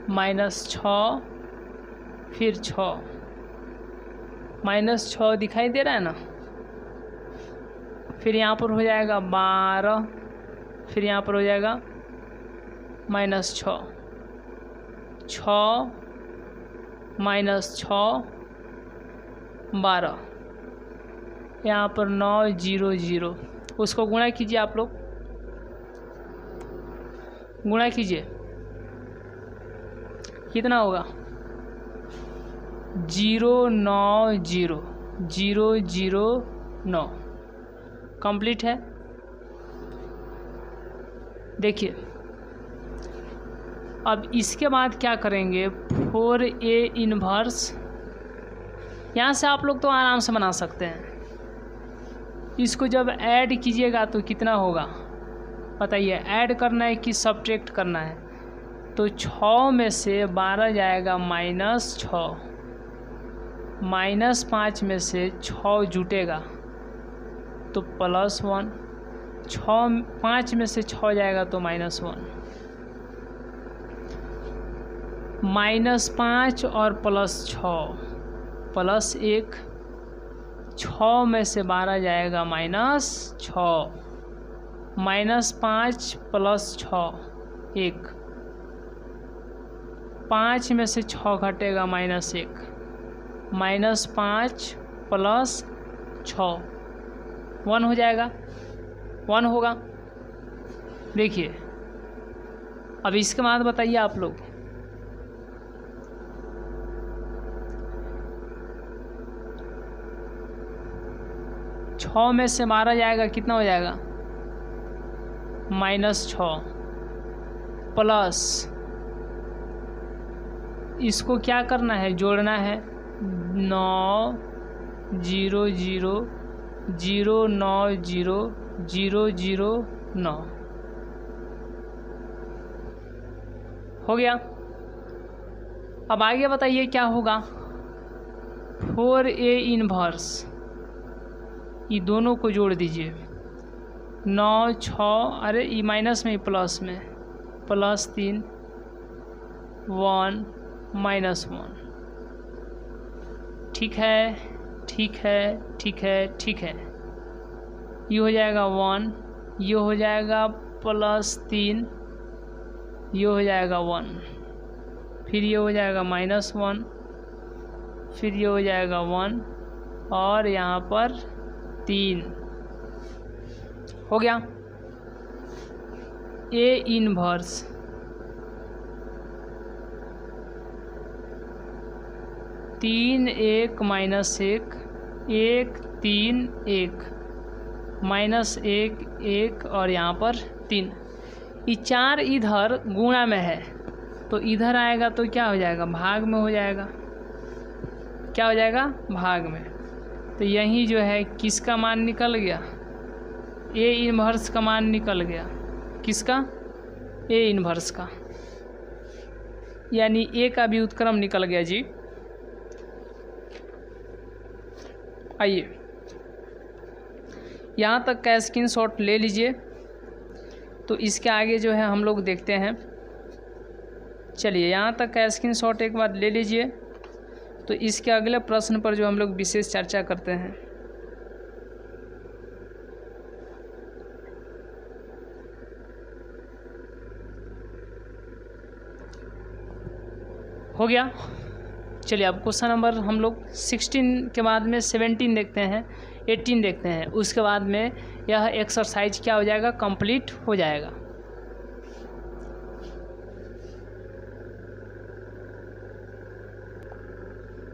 [SPEAKER 1] -6 फिर 6 -6 दिखाई दे रहा है ना, फिर यहाँ पर हो जाएगा 12, फिर यहाँ पर हो जाएगा -6 6 -6 12, यहाँ पर 9 0 0, उसको गुणा कीजिए, आप लोग गुणा कीजिए, कितना होगा 0 9 0 0 0 9, कंप्लीट है। देखिए अब इसके बाद क्या करेंगे, 4a इन्वर्स, यहाँ से आप लोग तो आराम से बना सकते हैं। इसको जब ऐड कीजिएगा तो कितना होगा बताइए, ऐड करना है कि सब्ट्रैक्ट करना है, तो तो 6 में से 12 जाएगा -6, -5 में से 6 जुटेगा तो +1, 5 में से 6 जाएगा तो -1, -5 और +6 +1, 6 में से 12 जाएगा -6, -5 +6 1, 5 में से 6 घटेगा -1, -5 +6 1 हो जाएगा, 1 होगा। देखिए अब इसके बाद बताइए आप लोग, छः में से 12 जाएगा कितना हो जाएगा -6 प्लस इसको क्या करना है, जोड़ना है 9 0 0 0 9 0 0 0 9 हो गया। अब आगे बताइए क्या होगा, 4a इनवर्स, ये दोनों को जोड़ दीजिए 9 6, अरे ये माइनस में प्लस में, +3 1 -1, ठीक है ठीक है ठीक है ठीक है। ये हो जाएगा 1, ये हो जाएगा +3, ये हो जाएगा 1, फिर ये हो जाएगा -1, फिर ये हो जाएगा 1 और यहाँ पर 3 हो गया। a इनवर्स 3 1 -1 1 3 1 -1 1 और यहाँ पर 3, ये 4 इधर गुणा में है तो इधर आएगा तो क्या हो जाएगा, भाग में हो जाएगा, क्या हो जाएगा भाग में। तो यही जो है किसका मान निकल गया, a इनवर्स का मान निकल गया, किसका, a इनवर्स का, यानी a का व्युत्क्रम निकल गया जी। आइए यहाँ तक का स्क्रीनशॉट ले लीजिए, तो इसके आगे जो है हम लोग देखते हैं। चलिए यहाँ तक का स्क्रीनशॉट एक बार ले लीजिए, तो इसके अगले प्रश्न पर जो हम लोग विशेष चर्चा करते हैं। हो गया। चलिए अब क्वेश्चन नंबर हम लोग 16 के बाद में 17 देखते हैं, 18 देखते हैं, उसके बाद में यह एक्सरसाइज क्या हो जाएगा, कंप्लीट हो जाएगा।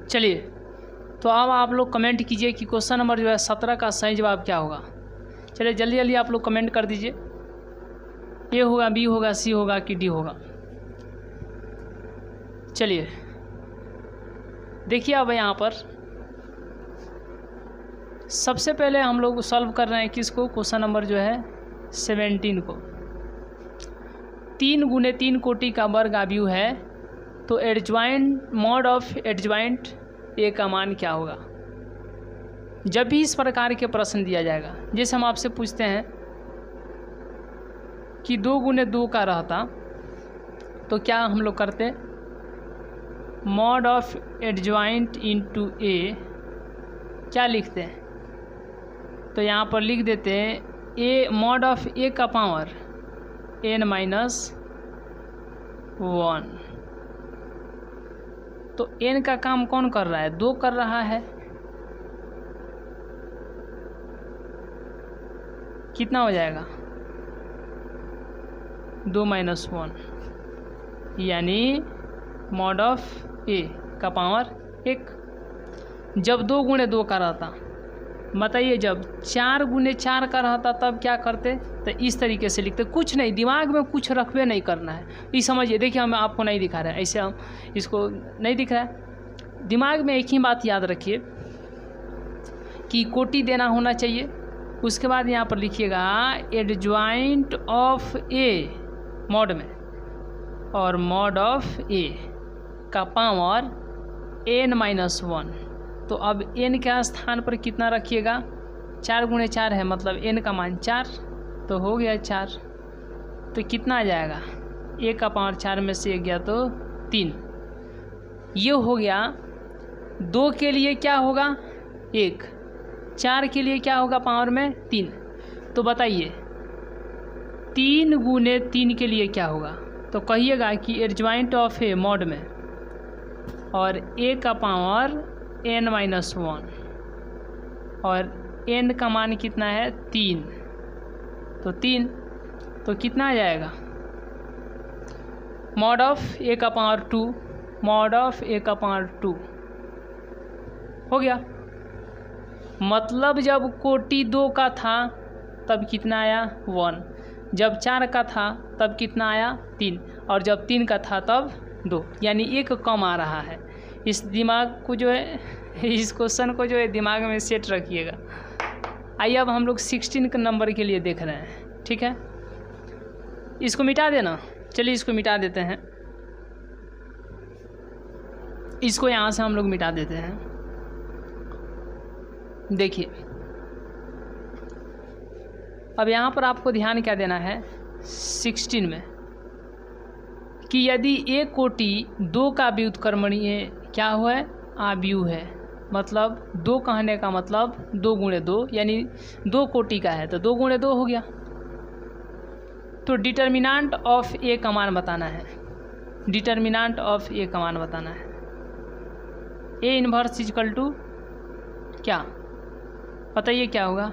[SPEAKER 1] चलिए तो अब आप लोग कमेंट कीजिए कि क्वेश्चन नंबर जो है 17 का सही जवाब क्या होगा। चलिए जल्दी जल्दी आप लोग कमेंट कर दीजिए, ए होगा, बी होगा, सी होगा कि डी होगा। चलिए देखिए अब यहाँ पर सबसे पहले हम लोग सॉल्व कर रहे हैं किसको, क्वेश्चन नंबर जो है 17 को। 3 × 3 कोटि का वर्ग आव्यू है, तो adjoint mod of adjoint A का मान क्या होगा। जब भी इस प्रकार के प्रश्न दिया जाएगा, जैसे हम आपसे पूछते हैं कि 2 × 2 का रहता, तो क्या हम लोग करते, मॉड ऑफ एडजॉइंट इनटू ए क्या लिखते हैं, तो यहाँ पर लिख देते हैं ए मॉड ऑफ ए का पावर n-1। तो n का काम कौन कर रहा है, 2 कर रहा है, कितना हो जाएगा 2 - 1, यानी मॉड ऑफ ए का पावर 1। जब 2 × 2 का रहता, बताइए जब 4 × 4 का रहता तब क्या करते, तो इस तरीके से लिखते, कुछ नहीं, दिमाग में कुछ रखबे नहीं करना है, ये समझिए। देखिए हम आपको नहीं दिखा रहे हैं, ऐसे हम इसको नहीं दिख रहा है, दिमाग में एक ही बात याद रखिए कि कोटि देना होना चाहिए। उसके बाद यहाँ पर लिखिएगा एडजॉइंट ऑफ ए मॉड में, और मॉड ऑफ ए का पावर n-1। तो अब n के स्थान पर कितना रखिएगा, 4 × 4 है, मतलब n का मान 4, तो हो गया 4। तो कितना आ जाएगा, a का पावर 4 में से 1 गया तो 3। ये हो गया। 2 के लिए क्या होगा 1, 4 के लिए क्या होगा पावर में 3। तो बताइए 3 × 3 के लिए क्या होगा, तो कहिएगा कि एडजॉइंट ऑफ ए मॉड में और a का पावर n-1 और n का मान कितना है 3, तो 3, तो कितना आ जाएगा, मॉड ऑफ a का पावर 2, मॉड ऑफ a का पावर 2 हो गया। मतलब जब कोटि 2 का था तब कितना आया 1, जब 4 का था तब कितना आया 3, और जब 3 का था तब 2, यानी 1 कम आ रहा है। इस दिमाग को जो है, इस क्वेश्चन को जो है दिमाग में सेट रखिएगा। आइए अब हम लोग 16 के नंबर के लिए देख रहे हैं, ठीक है। इसको मिटा देना, चलिए इसको मिटा देते हैं, इसको यहाँ से हम लोग मिटा देते हैं। देखिए अब यहाँ पर आपको ध्यान क्या देना है 16 में, कि यदि एक कोटि 2 का व्युत्क्रमणीय क्या हुआ है, आव्यूह है, मतलब 2 कहने का मतलब 2 × 2, यानी 2 कोटि का है तो 2 × 2 हो गया। तो डिटर्मिनेंट ऑफ ए का मान बताना है, डिटर्मिनेंट ऑफ ए का मान बताना है। ए इन्वर्स इक्वल टू क्या, बताइए क्या होगा,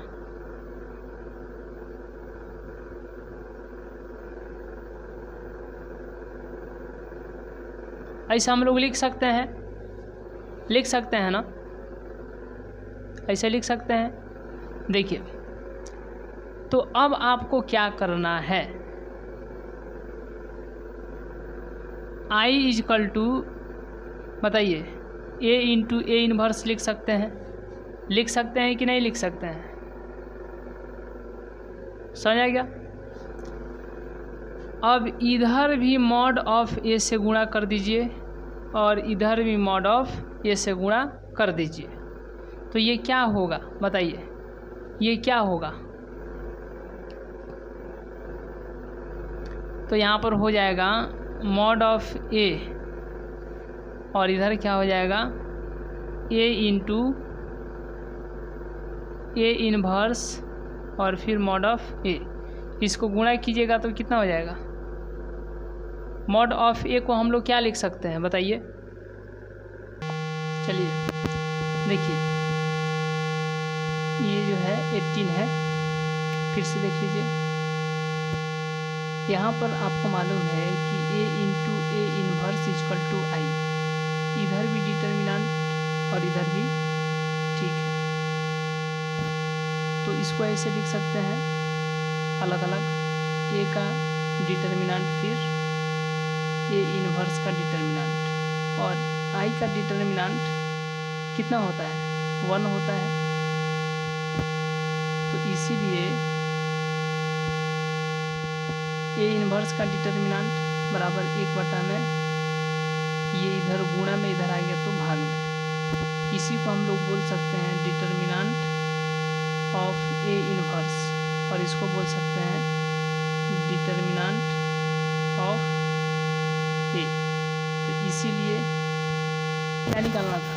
[SPEAKER 1] ऐसा हम लोग लिख सकते हैं, लिख सकते हैं ना, ऐसे लिख सकते हैं। देखिए तो अब आपको क्या करना है, I इक्वल टू बताइए a × a इन्वर्स लिख सकते हैं, लिख सकते हैं कि नहीं लिख सकते हैं, समझ आ गया। अब इधर भी मॉड ऑफ ए से गुणा कर दीजिए और इधर भी मॉड ऑफ ए से गुणा कर दीजिए, तो ये क्या होगा बताइए, ये क्या होगा, तो यहाँ पर हो जाएगा मॉड ऑफ ए और इधर क्या हो जाएगा a × a इन्वर्स और फिर मॉड ऑफ ए, इसको गुणा कीजिएगा तो कितना हो जाएगा, मॉड ऑफ ए को हम लोग क्या लिख सकते हैं बताइए। चलिए देखिए ये जो है 18 है, फिर से देख लीजिए, यहाँ पर आपको मालूम है कि a × a inverse equal to I, इधर भी डिटर्मिनेंट और इधर भी, ठीक है। तो इसको ऐसे लिख सकते हैं अलग अलग, a का डिटर्मिनेंट फिर a इन्वर्स का डिटर्मिनेंट और I का डिटर्मिनेंट कितना होता है 1 होता है। तो इसीलिए a इन्वर्स का डिटर्मिनेंट बराबर 1 में, ये इधर गुणा में इधर आ गया तो भाग में, इसी को हम लोग बोल सकते हैं डिटर्मिनेंट ऑफ a इन्वर्स, और इसको बोल सकते हैं डिटर्मिनेंट ऑफ a। तो इसीलिए क्या निकालना था,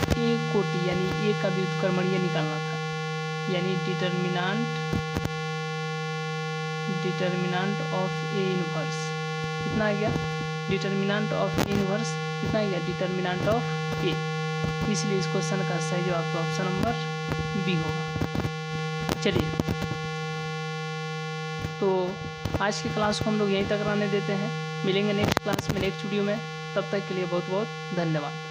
[SPEAKER 1] a कोटि यानी a का व्युत्क्रमणीय निकालना था, यानी डिटर्मिनेंट ऑफ a इन्वर्स कितना आ गया, डिटर्मिनेंट ऑफ a इन्वर्स कितना आ गया, डिटर्मिनेंट ऑफ a। इसलिए इस क्वेश्चन का सही जवाब तो ऑप्शन नंबर बी होगा। चलिए तो आज की क्लास को हम लोग यहीं तक रहने देते हैं, मिलेंगे नेक्स्ट क्लास में नेक्स्ट वीडियो में, तब तक के लिए बहुत बहुत धन्यवाद।